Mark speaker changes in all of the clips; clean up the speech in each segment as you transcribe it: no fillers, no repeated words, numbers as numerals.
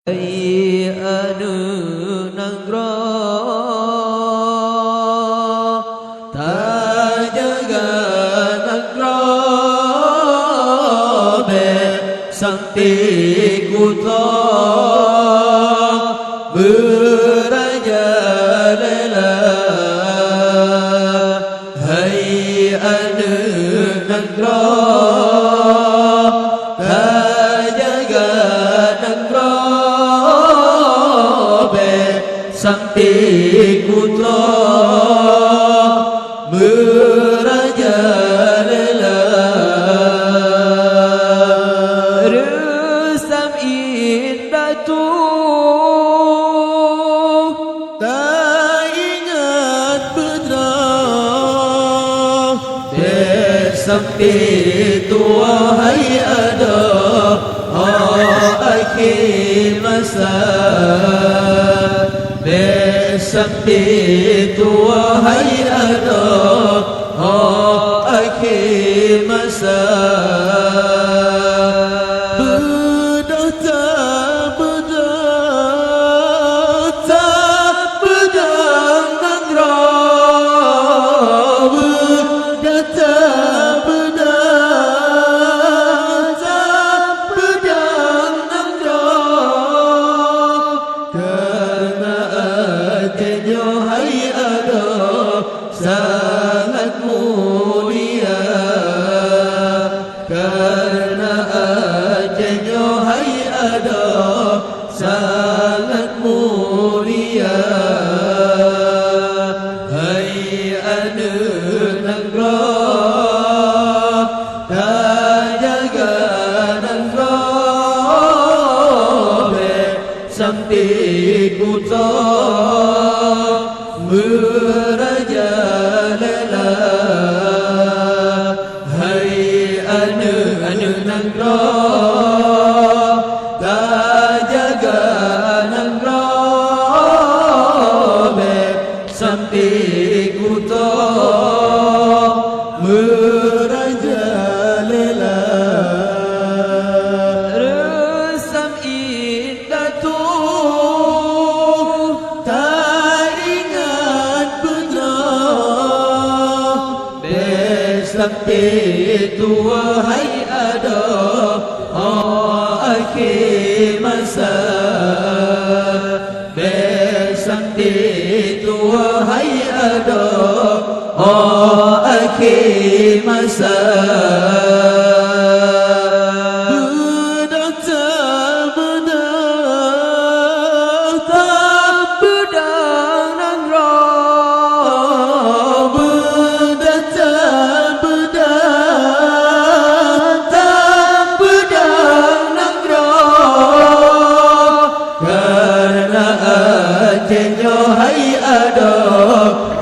Speaker 1: Hai anu NANGGROE ta jaga NANGGROE be sakti kuto berajalela. Hai anu NANGGROE ta jaga NANGGROE sakti kuto merajalela. Resam indah tu tak ingat bedrag sakti tua. Hai ada akhir masa sakti tua. Hai ada akhir masa berdata pedang NANGGROE berdata pedang NANGGROE karena acehnya. Hai ada sangat mulia karena acehnya. Hai ada sangat mulia. Hai anu NANGGROE ta jaga NANGGROE sakti kuto merajalela. Hai anu NANGGROE ta jaga NANGGROE sakti kuto merajalela. Resam indah tu tak ingat bedrag sakti tua. Hai ada akhir masa sakti tua. Hai ada akhir masa pedang NANGGROE pedang NANGGROE karena acehnya. Hai ada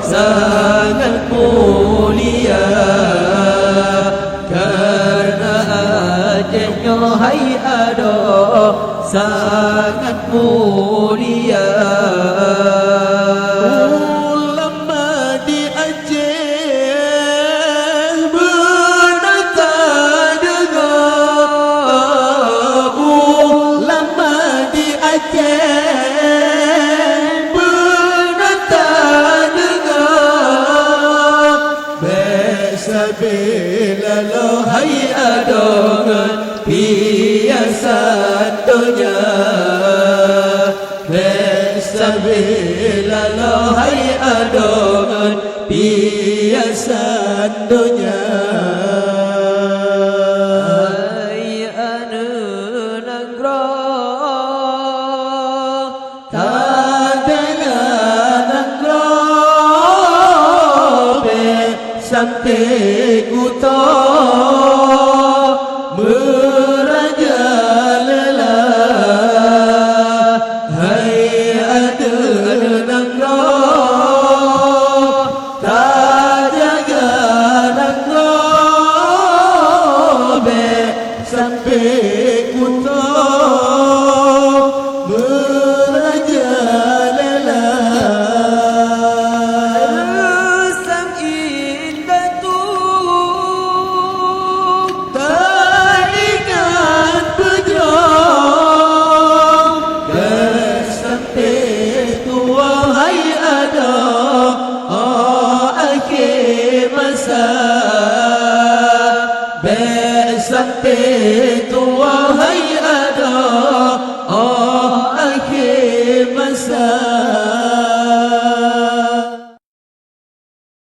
Speaker 1: sangat mulia karena acehnya. Hai ada sangat mulia. Ulama di Aceh bernata dengar. Ulama di Aceh bernata dengar. Besabila lo. Hai ada hiasan dunia. Besabila lo. Hai ada hiasan dunia. Hai anu NANGGROE ta jaga NANGGROE sakti kuto merajalela. Hai anu NANGGROE ta jaga NANGGROE sakti kuto merajalela. Resam indah tu sampai tua hai ada